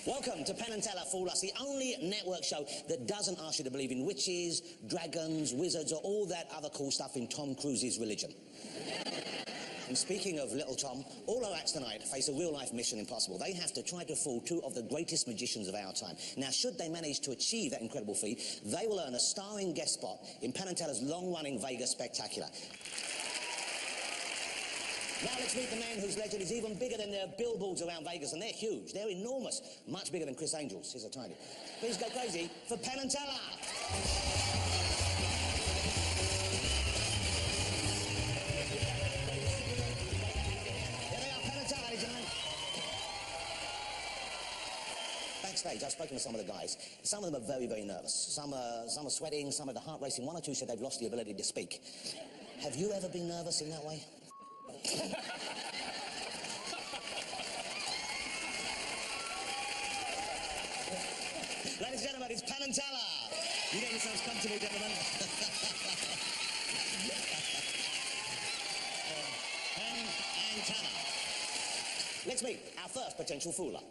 Welcome to Penn and Teller Fool Us, the only network show that doesn't ask you to believe in witches, dragons, wizards, or all that other cool stuff in Tom Cruise's religion. And speaking of little Tom, all our acts tonight face a real-life mission impossible. They have to try to fool two of the greatest magicians of our time. Now, should they manage to achieve that incredible feat, they will earn a starring guest spot in Penn and Teller's long-running Vegas spectacular. Now let's meet the man whose legend is even bigger than their billboards around Vegas, and they're huge. They're enormous, much bigger than Chris Angel's. Here's a tiny. Please go crazy for Penn and Teller. Here they are, Penn and Teller, ladies and gentlemen. Backstage, I've spoken to some of the guys. Some of them are very, very nervous. Some are sweating, some of the heart racing. One or two said they've lost the ability to speak. Have you ever been nervous in that way? Ladies and gentlemen, it's Penn and Teller. You get yourselves comfortable, gentlemen. Penn and Teller. Let's meet our first potential fooler.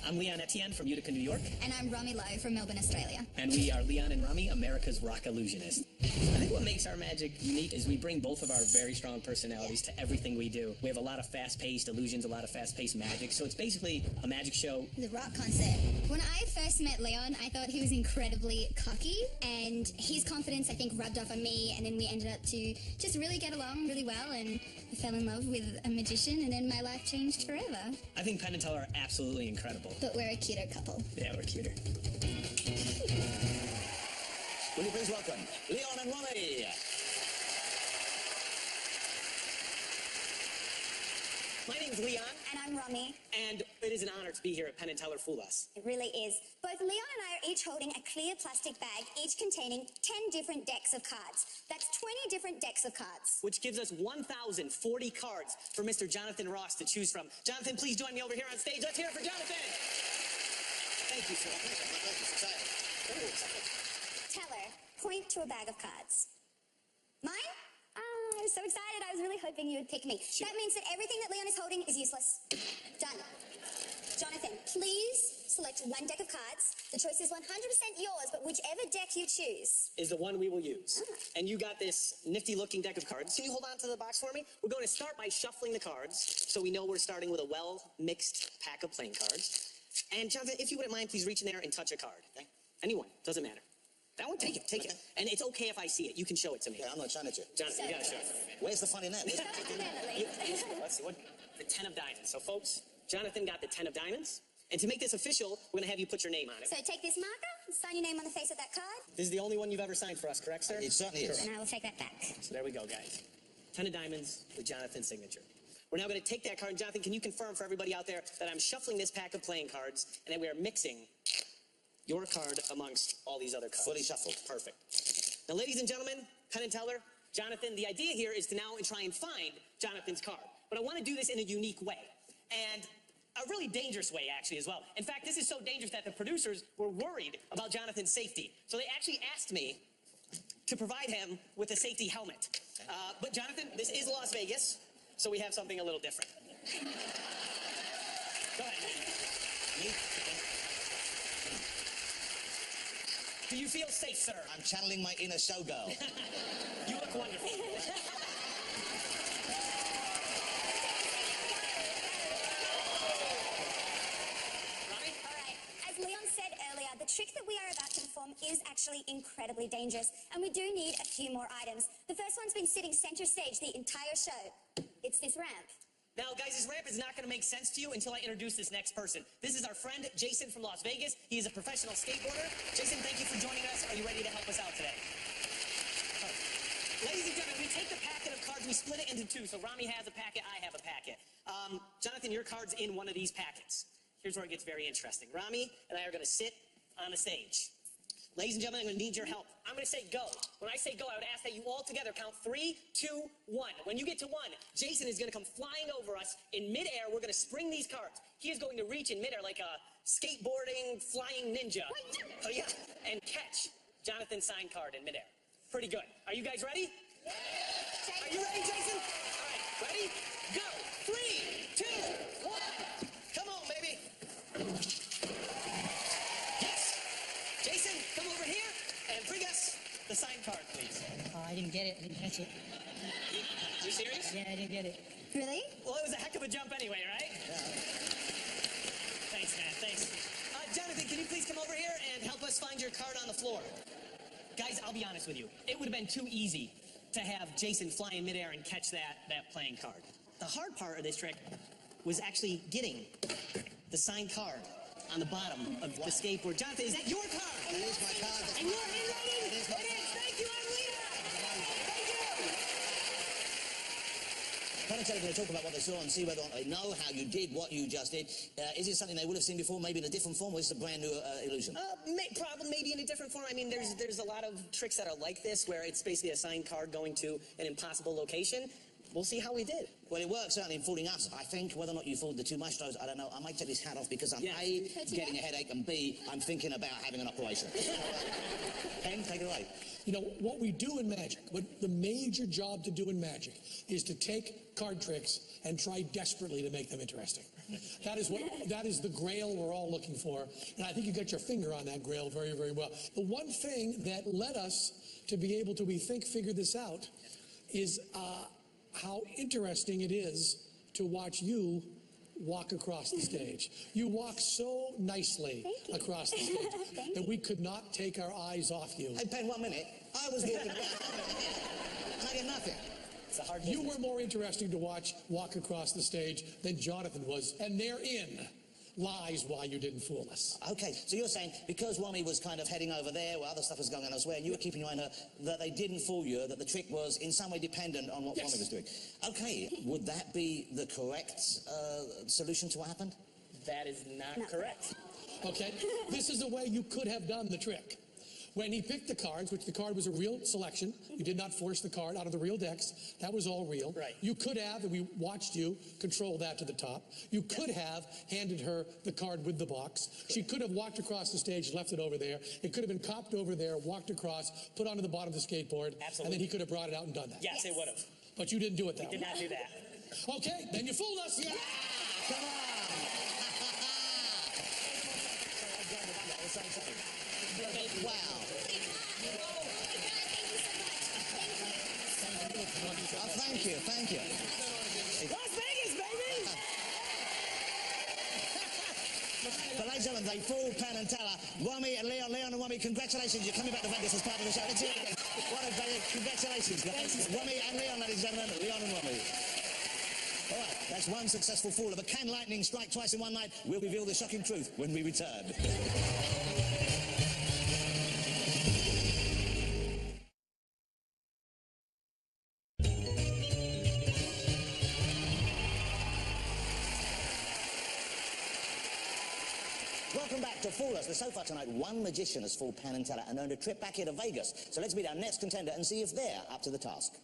I'm Leon Etienne from Utica, New York. And I'm Rami Lowe from Melbourne, Australia. And we are Leon and Rami, America's rock illusionist. I think what makes our magic unique is we bring both of our very strong personalities to everything we do. We have a lot of fast-paced illusions, a lot of fast-paced magic, so it's basically a magic show. The rock concert. When I first met Leon, I thought he was incredibly cocky, and his confidence, I think, rubbed off on me, and then we ended up to just really get along really well, and I fell in love with a magician, and then my life changed forever. I think Penn and Teller are absolutely incredible. But we're a cuter couple. Yeah, we're cuter. Will you please welcome Leon and Rami? My name's Leon. And I'm Rami. And it is an honor to be here at Penn and Teller Fool Us. It really is. Both Leon and I are each holding a clear plastic bag, each containing 10 different decks of cards. That's 20 different decks of cards. Which gives us 1,040 cards for Mr. Jonathan Ross to choose from. Jonathan, please join me over here on stage. Let's hear it for Jonathan. Thank you, sir. Teller, point to a bag of cards. Mine? I was so excited. I was really hoping you would pick me. Sure. That means that everything that Leon is holding is useless. Done. Jonathan, please select one deck of cards. The choice is 100% yours, but whichever deck you choose is the one we will use. And you got this nifty-looking deck of cards. Can you hold on to the box for me? We're going to start by shuffling the cards, so we know we're starting with a well-mixed pack of playing cards. And Jonathan, if you wouldn't mind, please reach in there and touch a card. Okay? Anyone, doesn't matter. That one, take it, take it. And it's okay if I see it. You can show it to me. Yeah, I'm not showing it to you. Jonathan, you gotta show it. Where's the fun in that? Let's see, what? The 10 of diamonds. So, folks, Jonathan got the 10 of diamonds. And to make this official, we're gonna have you put your name on it. So take this marker and sign your name on the face of that card. This is the only one you've ever signed for us, correct, sir? It certainly is. And I will take that back. So there we go, guys. 10 of diamonds with Jonathan's signature. We're now going to take that card. Jonathan, can you confirm for everybody out there that I'm shuffling this pack of playing cards and that we are mixing your card amongst all these other cards? Fully shuffled. Perfect. Now, ladies and gentlemen, Penn and Teller, Jonathan, the idea here is to now try and find Jonathan's card. But I want to do this in a unique way. And a really dangerous way, actually, as well. In fact, this is so dangerous that the producers were worried about Jonathan's safety. So they actually asked me to provide him with a safety helmet. But Jonathan, this is Las Vegas, so we have something a little different. Go ahead. Me? Do you feel safe, sir? I'm channeling my inner showgirl. You look wonderful. The trick that we are about to perform is actually incredibly dangerous, and we do need a few more items. The first one's been sitting center stage the entire show. It's this ramp. Now, guys, this ramp is not going to make sense to you until I introduce this next person. This is our friend, Jason from Las Vegas. He is a professional skateboarder. Jason, thank you for joining us. Are you ready to help us out today? Ladies and gentlemen, we take the packet of cards, we split it into two. So Rami has a packet, I have a packet. Jonathan, your card's in one of these packets. Here's where it gets very interesting. Rami and I are going to sit on the stage. Ladies and gentlemen, I'm going to need your help. I'm going to say go. When I say go, I would ask that you all together count 3, 2, 1. When you get to 1, Jason is going to come flying over us. In midair, we're going to spring these cards. He is going to reach in midair like a skateboarding, flying ninja. Oh, yeah. And catch Jonathan's signed card in midair. Pretty good. Are you guys ready? Yeah. Are you ready, Jason? All right, ready? Go. 3, 2, 1. catch it. You serious? Yeah, I didn't get it. Really? Well, it was a heck of a jump anyway, right? Yeah. Thanks, man. Thanks. Jonathan, can you please come over here and help us find your card on the floor? Guys, I'll be honest with you. It would have been too easy to have Jason fly in midair and catch that playing card. The hard part of this trick was actually getting the signed card on the bottom of the skateboard. Jonathan, is that your card? That is my card. And you're handwriting? It is. Thank you, I'm leader. Thank you. Penn and Teller are going to talk about what they saw and see whether or not they know how you did what you just did. Is it something they would have seen before, maybe in a different form, or is it a brand new illusion? Maybe in a different form. I mean, there's a lot of tricks that are like this, where it's basically a signed card going to an impossible location. We'll see how we did. Well, it worked certainly in fooling us. I think whether or not you fooled the two maestros, I don't know. I might take this hat off because I'm A, getting a headache, and B, I'm thinking about having an operation. Penn, take it away. You know, what we do in magic, what the major job to do in magic is to take card tricks and try desperately to make them interesting. That is the grail we're all looking for. And I think you got your finger on that grail very, very well. The one thing that led us to be able to, we think, figure this out is how interesting it is to watch you walk across the stage. You walk so nicely across the stage that we could not take our eyes off you. Hey, Penn, 1 minute. I was walking around and I did nothing. It's a hard You were more interesting to watch walk across the stage than Jonathan was, and therein lies why you didn't fool us. Okay, so you're saying because Romy was kind of heading over there where other stuff was going on elsewhere, and you were keeping your eye on her, that they didn't fool you, that the trick was in some way dependent on what Romy was doing. Okay, would that be the correct solution to what happened? That is not correct. Okay, this is the way you could have done the trick. When he picked the cards, which the card was a real selection, you did not force the card out of the real decks. That was all real. Right. You could have, and we watched you control that to the top. You could have handed her the card with the box. She could have walked across the stage, left it over there. It could have been copped over there, walked across, put onto the bottom of the skateboard. Absolutely. And then he could have brought it out and done that. Yes, it would have. But you didn't do it that way. Did not do that. Okay, then you fooled us. Yeah! Come on! Wow. Oh, thank you, thank you. Las Vegas, baby! But ladies and gentlemen, they fooled Penn and Teller. Romy and Leon, Leon and Romy, congratulations. You're coming back to Vegas as part of the show. Let's hear it again. What a day. Congratulations, guys. Romy and Leon, ladies and gentlemen. Leon and Romy. All right, that's one successful fool of a can lightning strike twice in one night. We'll reveal the shocking truth when we return. Welcome back to Fool Us. So far tonight, one magician has fooled Penn and Teller and earned a trip back here to Vegas. So let's meet our next contender and see if they're up to the task.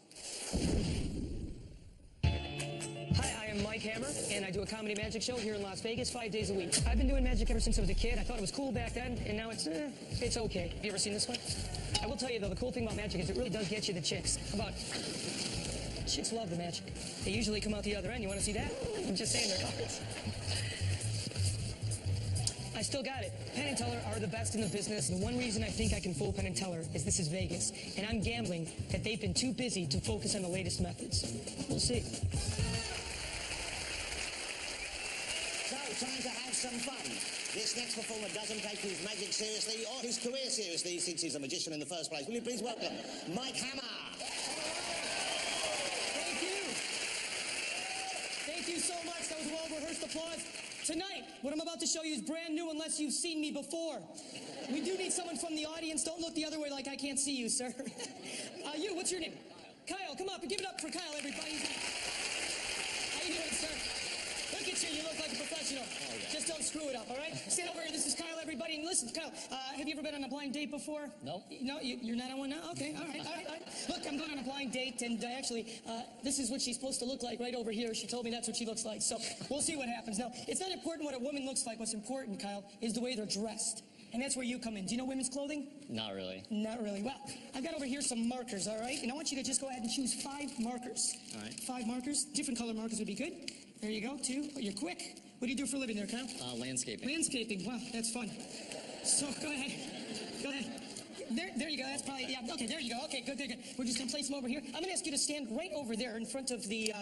Hi, I am Mike Hammer, and I do a comedy magic show here in Las Vegas 5 days a week. I've been doing magic ever since I was a kid. I thought it was cool back then, and now it's okay. Have you ever seen this one? I will tell you, though, the cool thing about magic is it really does get you the chicks. Chicks love the magic. They usually come out the other end. You want to see that? I'm just saying they're cards. I still got it. Penn and Teller are the best in the business, and one reason I think I can fool Penn and Teller is this is Vegas, and I'm gambling that they've been too busy to focus on the latest methods. We'll see. So, time to have some fun. This next performer doesn't take his magic seriously or his career seriously since he's a magician in the first place. Will you please welcome Mike Hammer? Thank you. Thank you so much. That was a well-rehearsed applause. Tonight, what I'm about to show you is brand new unless you've seen me before. We do need someone from the audience. Don't look the other way like I can't see you, sir. What's your name? Kyle, come up and give it up for Kyle, everybody. How you doing, sir? Look at you, you look like a professional. Just don't screw it up, all right? Stand over here, this is Kyle, everybody. And listen, Kyle, have you ever been on a blind date before? No. No, you're not on one now? Okay, all right. Look, I'm going on a blind date, and actually, this is what she's supposed to look like right over here. She told me that's what she looks like, so we'll see what happens. Now, it's not important what a woman looks like. What's important, Kyle, is the way they're dressed. And that's where you come in. Do you know women's clothing? Not really. Not really. Well, I've got over here some markers, all right? And I want you to just go ahead and choose 5 markers. All right. 5 markers. Different color markers would be good. There you go, 2. Oh, you're quick. What do you do for a living there, Kyle? Landscaping. Landscaping. Wow, that's fun. So, go ahead. Go ahead. There you go. That's probably, yeah, okay, there you go. Okay, good, good, good. We're just going to place them over here. I'm going to ask you to stand right over there in front of the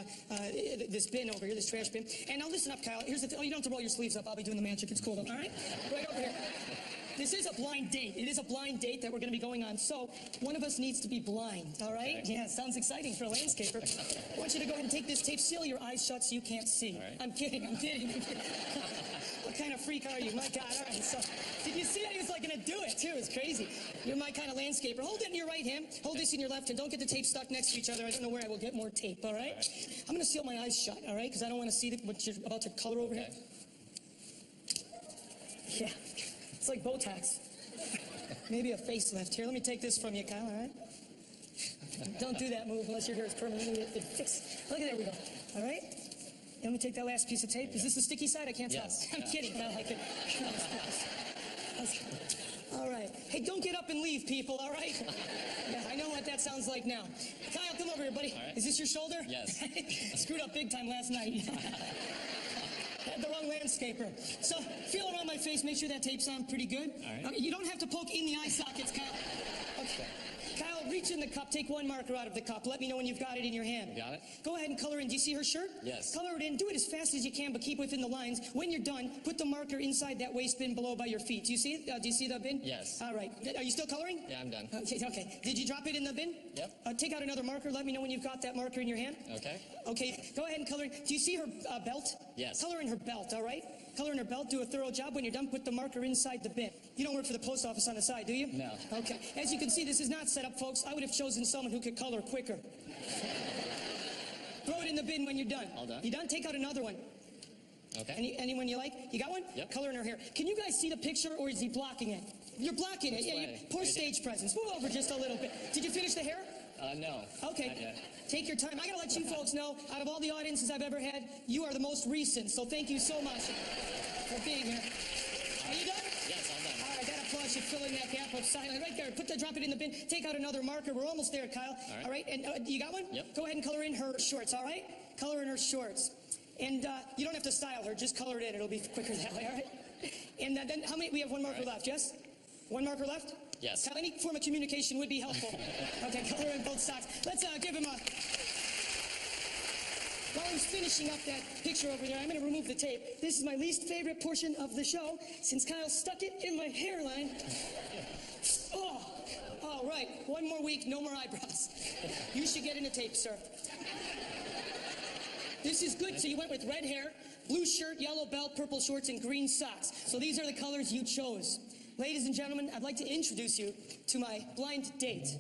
this bin over here, this trash bin. And now listen up, Kyle. Here's the thing. Oh, you don't have to roll your sleeves up. I'll be doing the magic. It's cool, though. All right? Right over here. This is a blind date. It is a blind date that we're going to be going on. So one of us needs to be blind, all right? Okay. Yeah, sounds exciting for a landscaper. I want you to go ahead and take this tape, seal your eyes shut so you can't see. Right. I'm kidding. What kind of freak are you? My God, all right. So did you see that? He was like going to do it, too. It's crazy. You're my kind of landscaper. Hold it in your right hand. Hold this in your left hand. Don't get the tape stuck next to each other. I don't know where I will get more tape, all right? I'm going to seal my eyes shut, all right? Because I don't want to see what you're about to color over here. Yeah. It's like Botox. Maybe a facelift. Here, let me take this from you, Kyle, all right? Don't do that move unless your hair is permanently fixed. Look at there we go. All right? And let me take that last piece of tape. Is this the sticky side? I can't tell. I'm kidding. I like it. All right. Hey, don't get up and leave, people, all right? Yeah, I know what that sounds like now. Kyle, come over here, buddy. Right. Is this your shoulder? Yes. Screwed up big time last night. Had the wrong landscaper. So, feel around my face, make sure that tape's on pretty good. All right. You don't have to poke in the eye sockets, Kyle. Okay. Kyle, reach in the cup, take one marker out of the cup. Let me know when you've got it in your hand. Got it. Go ahead and color in. Do you see her shirt? Yes. Color it in. Do it as fast as you can, but keep within the lines. When you're done, put the marker inside that waste bin below by your feet. Do you see it? Do you see the bin? Yes. All right. Are you still coloring? Yeah, I'm done. Okay. Did you drop it in the bin? Yep. Take out another marker. Let me know when you've got that marker in your hand. Okay. Okay. Go ahead and color in. Do you see her belt? Yes. Color in her belt, all right? Color in her belt. Do a thorough job. When you're done, put the marker inside the bin. You don't work for the post office on the side, do you? No. Okay. As you can see, this is not set up, folks. I would have chosen someone who could color quicker. Throw it in the bin when you're done. All done. You done? Take out another one. Okay. Anyone you like? You got one? Yep. Color in her hair. Can you guys see the picture, or is he blocking it? You're blocking it. Yeah. Poor stage presence. Move over just a little bit. Did you finish the hair? No. Okay. Take your time. I gotta let you folks know, out of all the audiences I've ever had, you are the most recent. So thank you so much for being here. Are you done? Yes, I'm done. All right, I gotta applaud you filling that gap of silence right there. Drop it in the bin. Take out another marker. We're almost there, Kyle. All right. And you got one? Yep. Go ahead and color in her shorts. All right. Color in her shorts. And you don't have to style her. Just color it in. It'll be quicker that way. All right. And then how many? We have one marker left. Yes. One marker left. Yes. Any form of communication would be helpful. Okay, color in both socks. Let's give him a... While he's finishing up that picture over there, I'm going to remove the tape. This is my least favorite portion of the show, since Kyle stuck it in my hairline. Oh, all right. One more week, no more eyebrows. You should get in the tape, sir. This is good. So you went with red hair, blue shirt, yellow belt, purple shorts, and green socks. So these are the colors you chose. Ladies and gentlemen, I'd like to introduce you to my blind date.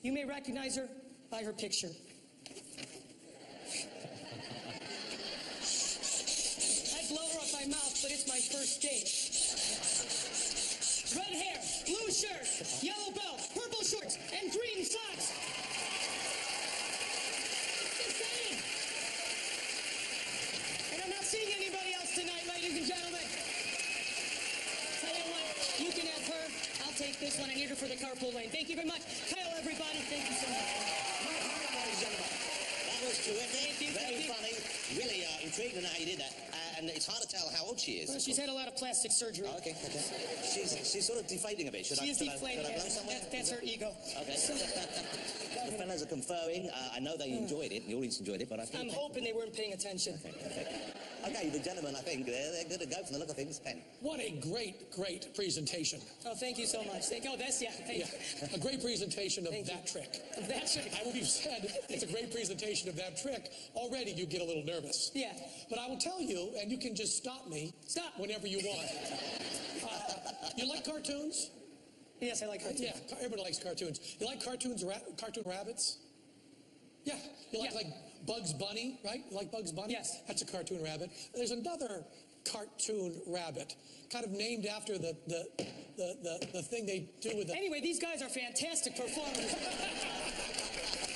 You may recognize her by her picture. I blow her up my mouth, but it's my first date. Red hair, blue shirt, yellow belt, purple shorts, and green socks. Just saying. And I'm not seeing anybody else tonight, ladies and gentlemen. Tell you what, you can have her. I'll take this one. I need her for the carpool lane. Thank you very much. Kyle, everybody, thank you so much. Ladies and gentlemen, that was terrific. Very funny. Really intrigued in how you did that. And it's hard to tell how old she is. Well, she's had a lot of plastic surgery. Oh, okay. She's sort of deflating a bit. Should I blow somewhere? That's her ego. Okay. The fellas are conferring. I know they enjoyed it. The audience enjoyed it, but I think... I'm hoping they weren't paying attention. Okay, the gentlemen, I think they're good to go from the look of things. Penn. What a great presentation. Oh, thank you so much. Thank you. A great presentation of that trick. That trick. I would have said it's a great presentation of that trick. Already you get a little nervous. Yeah. But I will tell you, and you can just stop me. Stop. Whenever you want. You like cartoons? Yes, I like cartoons. Yeah, everybody likes cartoons. You like cartoon rabbits? Yeah. You like Bugs Bunny, right? You like Bugs Bunny? Yes. That's a cartoon rabbit. There's another cartoon rabbit, kind of named after the thing they do with the... Anyway, these guys are fantastic performers.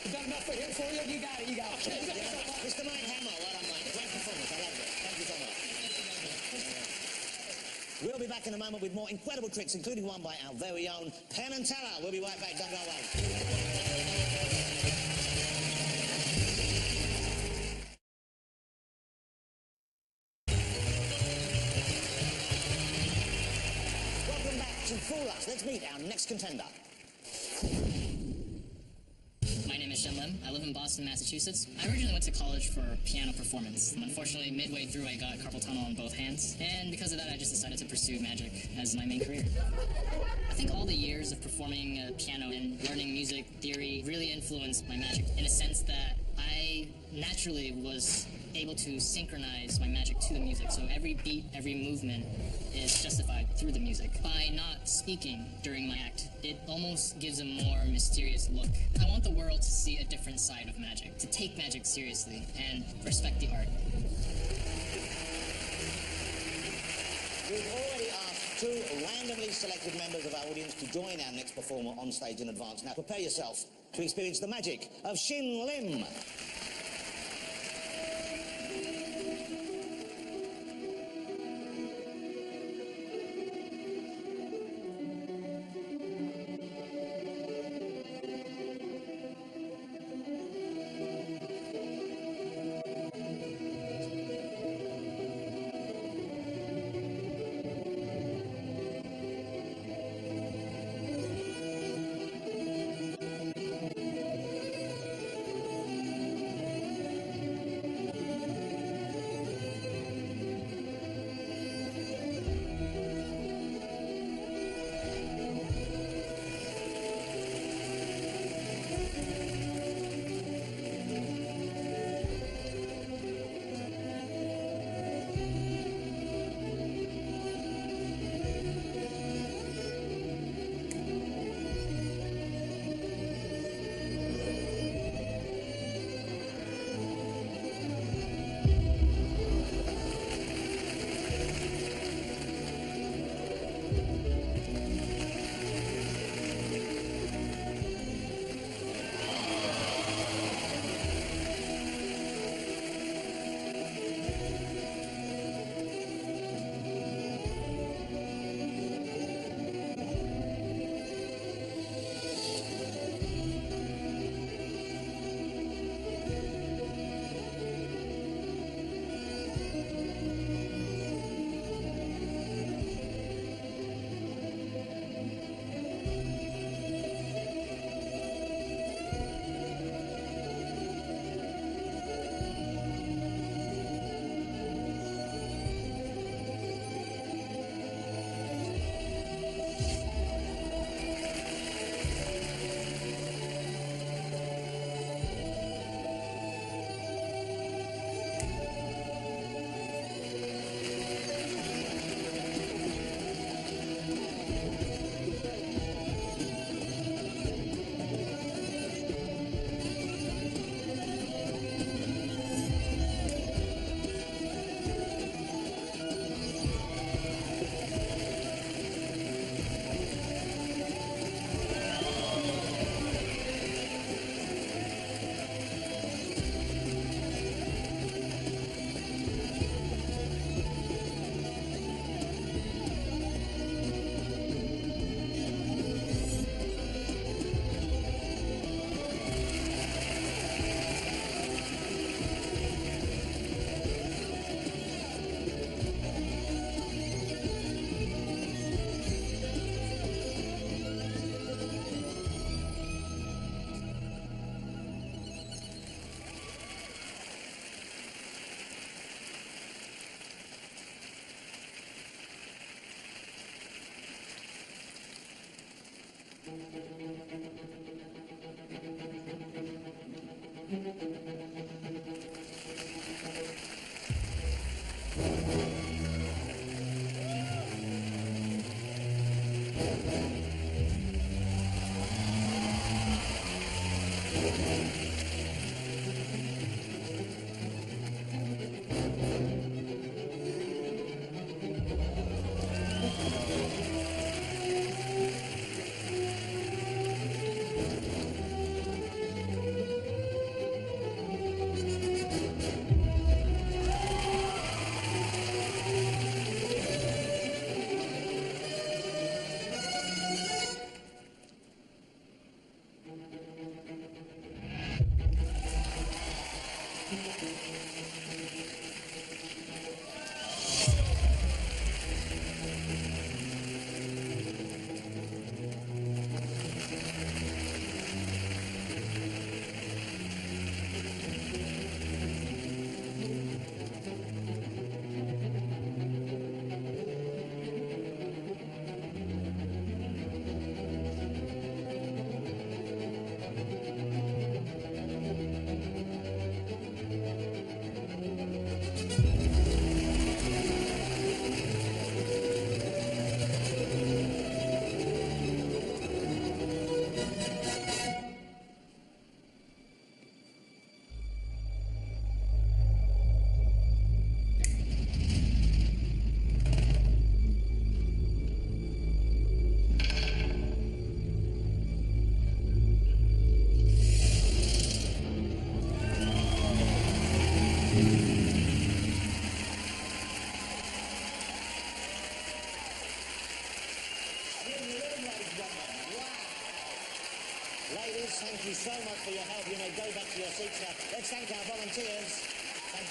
You got enough for you? You got it. Okay. Mr. Mike Hammer, well done, Mike. Great performance. I loved it. Thank you so much. We'll be back in a moment with more incredible tricks, including one by our very own Penn and Teller. We'll be right back. Don't go away. Welcome back to Fool Us. Let's meet our next contender. Christian Lim. I live in Boston, Massachusetts. I originally went to college for piano performance. Unfortunately, midway through, I got carpal tunnel in both hands, and because of that, I just decided to pursue magic as my main career. I think all the years of performing piano and learning music theory really influenced my magic in a sense that I naturally was able to synchronize my magic to the music. So every beat, every movement is justified through the music. By not speaking during my act, it almost gives a more mysterious look. I want the world to see a different side of magic, to take magic seriously and respect the art. We've already asked two randomly selected members of our audience to join our next performer on stage in advance. Now prepare yourself to experience the magic of Shin Lim.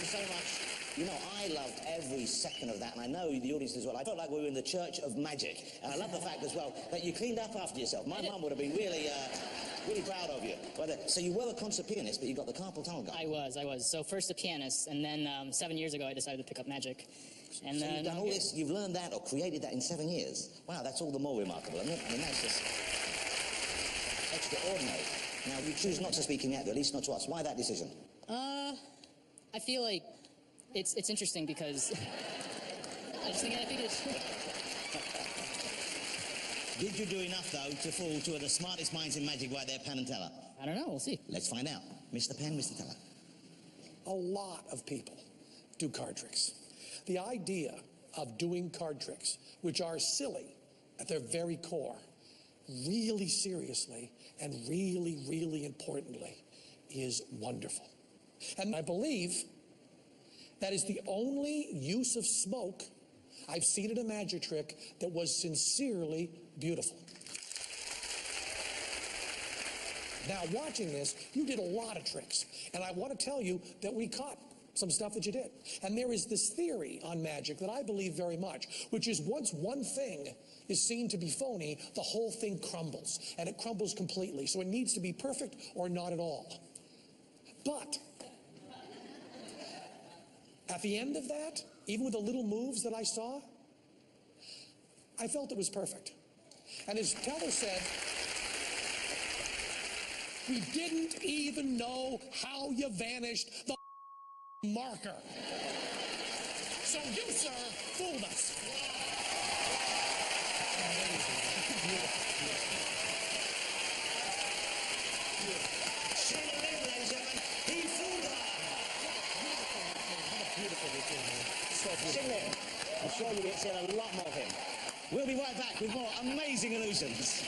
so much. You know, I loved every second of that, and I know the audience as well. I felt like we were in the Church of Magic, and I love the fact as well that you cleaned up after yourself. My mum would have been really, really proud of you. So you were a concert pianist, but you got the carpal tunnel going. I was. So first a pianist, and then 7 years ago I decided to pick up magic. And so then you've done all this, you've learned that or created that in 7 years. Wow, that's all the more remarkable, isn't it? I mean, that's just extraordinary. Now, you choose not to speak in yet, at least not to us. Why that decision? I feel like it's interesting because I think it's. Did you do enough, though, to fall two of the smartest minds in magic right there, Penn and Teller? I don't know. We'll see. Let's find out. Mr. Penn, Mr. Teller. A lot of people do card tricks. The idea of doing card tricks, which are silly at their very core, really seriously and really, really importantly, is wonderful. And I believe that is the only use of smoke I've seen in a magic trick that was sincerely beautiful. Now, watching this, you did a lot of tricks, and I want to tell you that we caught some stuff that you did. And there is this theory on magic that I believe very much, which is once one thing is seen to be phony, the whole thing crumbles, and it crumbles completely. So it needs to be perfect or not at all. But at the end of that, even with the little moves that I saw, I felt it was perfect. And as Teller said, we didn't even know how you vanished the marker. So you, sir, fooled us. He fooled us. I'm sure you'll get to see a lot more of him. We'll be right back with more amazing illusions.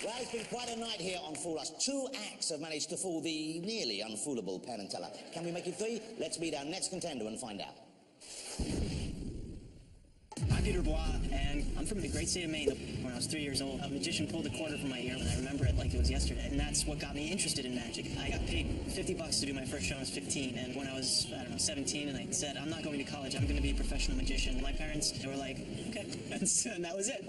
Well, it's been quite a night here on Fool Us. 2 acts have managed to fool the nearly unfoolable Penn and Teller. Can we make it 3? Let's meet our next contender and find out. I'm Peter Bois, and I'm from the great state of Maine. When I was 3 years old, a magician pulled a quarter from my ear, and I remember it like it was yesterday. And that's what got me interested in magic. I got paid $50 to do my first show when I was 15, and when I was, 17, and I said, I'm not going to college, I'm going to be a professional magician. My parents, they were like, okay, and that was it.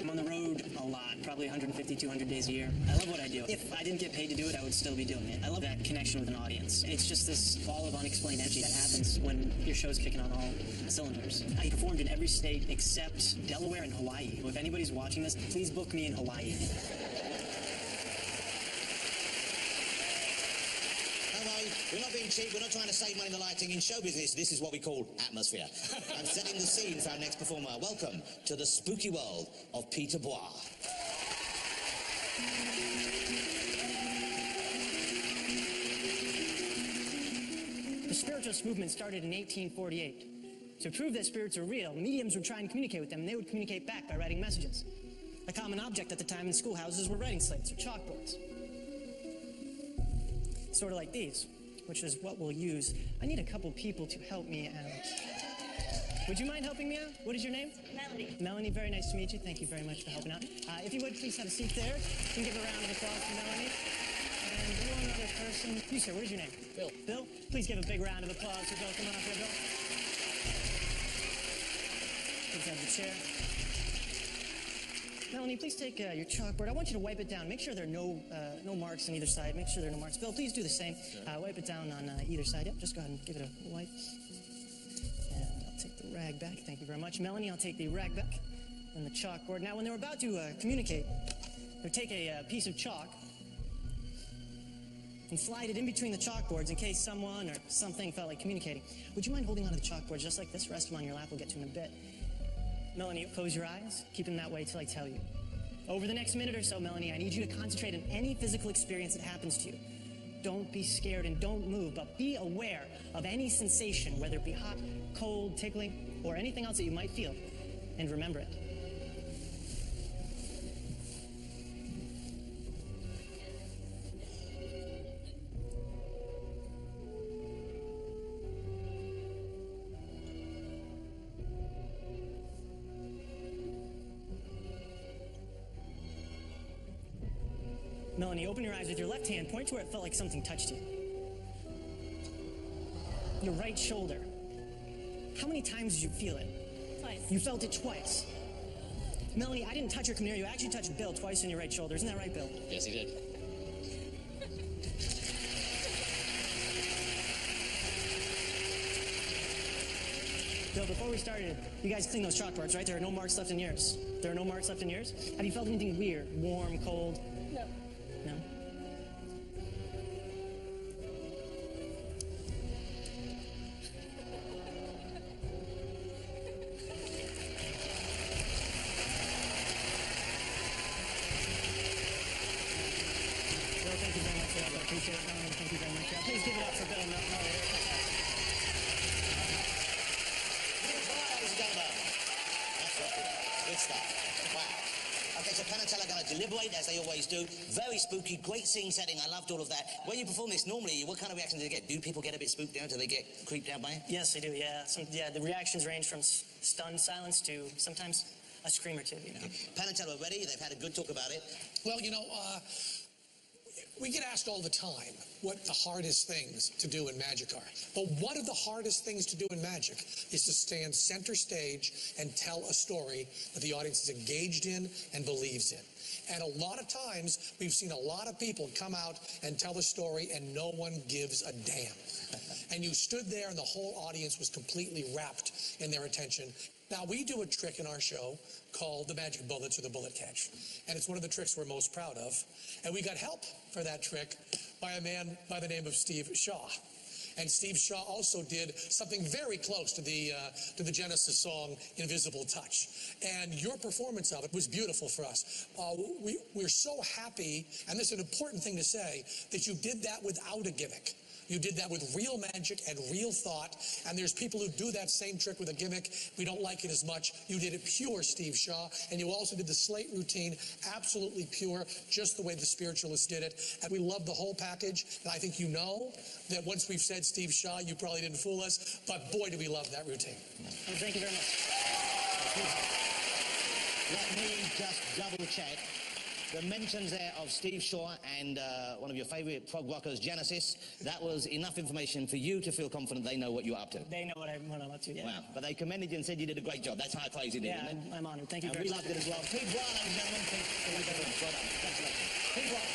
I'm on the road a lot, probably 150, 200 days a year. I love what I do. If I didn't get paid to do it, I would still be doing it. I love that connection with an audience. It's just this ball of unexplained energy that happens when your show's kicking on all cylinders. I performed in every state except Delaware and Hawaii. If anybody's watching this, please book me in Hawaii. We're not being cheap, we're not trying to save money in the lighting. In show business, this is what we call atmosphere. I'm setting the scene for our next performer. Welcome to the spooky world of Peter Bois. The spiritualist movement started in 1848. To prove that spirits are real, mediums would try and communicate with them, and they would communicate back by writing messages. A common object at the time in schoolhouses were writing slates or chalkboards. Sort of like these, which is what we'll use. I need a couple people to help me out. Would you mind helping me out? What is your name? Melanie. Melanie, very nice to meet you. Thank you very much for helping out. If you would, please have a seat there. You can give a round of applause to Melanie. And one other person. You, sir, what is your name? Bill. Bill? Please give a big round of applause for Bill. Come on up here, Bill. Please have the chair. Melanie, please take your chalkboard. I want you to wipe it down. Make sure there are no marks on either side. Make sure there are no marks. Bill, please do the same. Wipe it down on either side. Yep, just go ahead and give it a wipe. And I'll take the rag back. Thank you very much. Melanie, I'll take the rag back and the chalkboard. Now, when they were about to communicate, they would take a piece of chalk and slide it in between the chalkboards in case someone or something felt like communicating. Would you mind holding onto the chalkboard just like this? Rest them on your lap. We'll get to them in a bit. Melanie, close your eyes. Keep them that way till I tell you. Over the next minute or so, Melanie, I need you to concentrate on any physical experience that happens to you. Don't be scared and don't move, but be aware of any sensation, whether it be hot, cold, tickling, or anything else that you might feel. And remember it. Melanie, open your eyes with your left hand. Point to where it felt like something touched you. Your right shoulder. How many times did you feel it? Twice. You felt it twice. Melanie, I didn't touch or come near you. I actually touched Bill twice on your right shoulder. Isn't that right, Bill? Yes, he did. Bill, before we started, you guys cleaned those chalkboards, right? There are no marks left in yours. There are no marks left in yours? Have you felt anything weird? Warm, cold? No. No? Bill, thank you very much for that. I appreciate it. Melanie, thank you very much. Please give it up for Bill and Melanie. Ladies and gentlemen. That's right. Good stuff. Wow. Okay, so Penn and Teller are going to deliberate, as they always do. Very spooky, great scene setting. I loved all of that. When you perform this normally, what kind of reaction do they get? Do people get a bit spooked out? Do they get creeped out by it? Yes, they do, yeah. The reactions range from stunned silence to sometimes a scream or two, you know. Penn and Teller are ready. They've had a good talk about it. Well, you know, we get asked all the time what the hardest things to do in magic are. But one of the hardest things to do in magic is to stand center stage and tell a story that the audience is engaged in and believes in. And a lot of times, we've seen a lot of people come out and tell a story and no one gives a damn. And you stood there and the whole audience was completely wrapped in their attention. Now, we do a trick in our show called the magic bullets or the bullet catch. And it's one of the tricks we're most proud of. And we got help for that trick by a man by the name of Steve Shaw. And Steve Shaw also did something very close to the Genesis song Invisible Touch. And your performance of it was beautiful for us. We're so happy, and this is an important thing to say, that you did that without a gimmick. You did that with real magic and real thought, and there's people who do that same trick with a gimmick. We don't like it as much. You did it pure, Steve Shaw, and you also did the slate routine absolutely pure, just the way the spiritualists did it. And we love the whole package, and I think you know that once we've said Steve Shaw, you probably didn't fool us, but boy, do we love that routine. Well, thank you very much. Let me just double check. The mentions there of Steve Shaw and one of your favourite prog rockers, Genesis, that was enough information for you to feel confident they know what you're up to. They know what I'm up to, yeah. Wow. But they commended you and said you did a great job. That's high praise you did, Yeah, isn't it? I'm honored. Thank you And very we much. loved it as well. Pete Brown, ladies and gentlemen. Thank you very much. Well done. Congratulations. Pete Brown.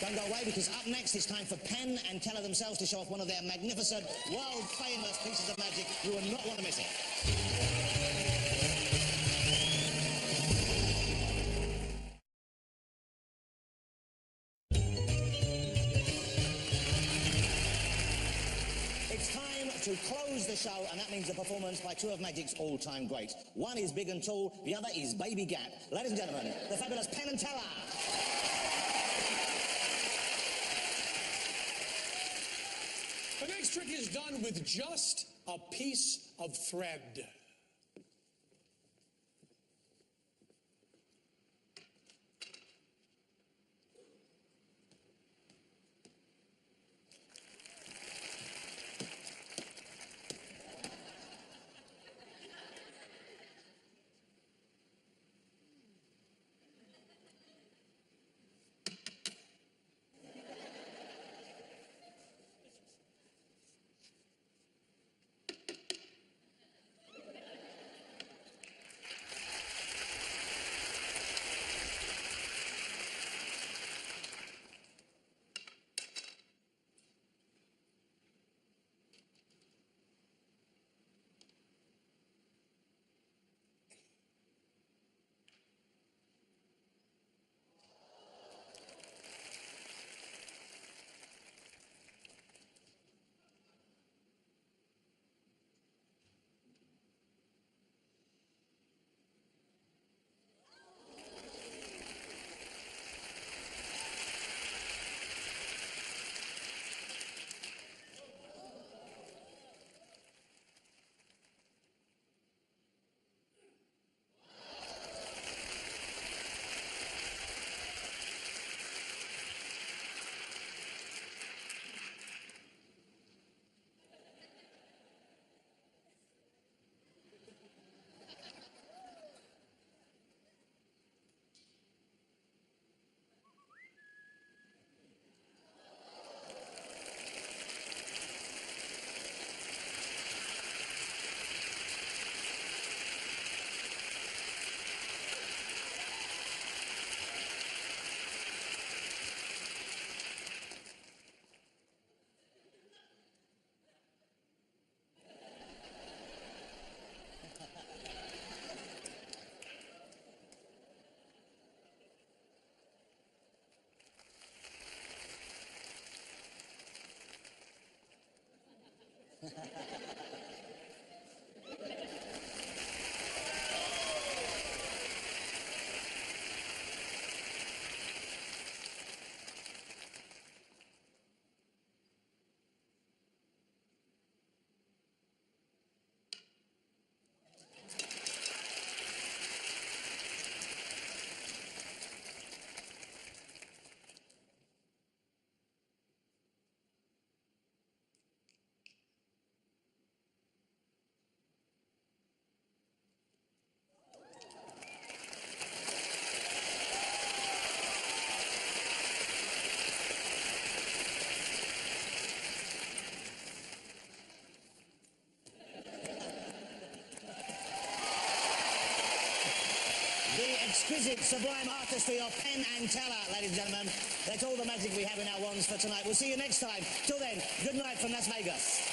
Don't go away, because up next it's time for Penn and Teller themselves to show off one of their magnificent, world-famous pieces of magic. You will not want to miss it. To close the show, and that means a performance by two of Magic's all-time greats. One is big and tall, the other is Baby Gap. Ladies and gentlemen, the fabulous Penn and Teller. The next trick is done with just a piece of thread. Exquisite, sublime artistry of Penn and Teller, ladies and gentlemen. That's all the magic we have in our wands for tonight. We'll see you next time. Till then, good night from Las Vegas.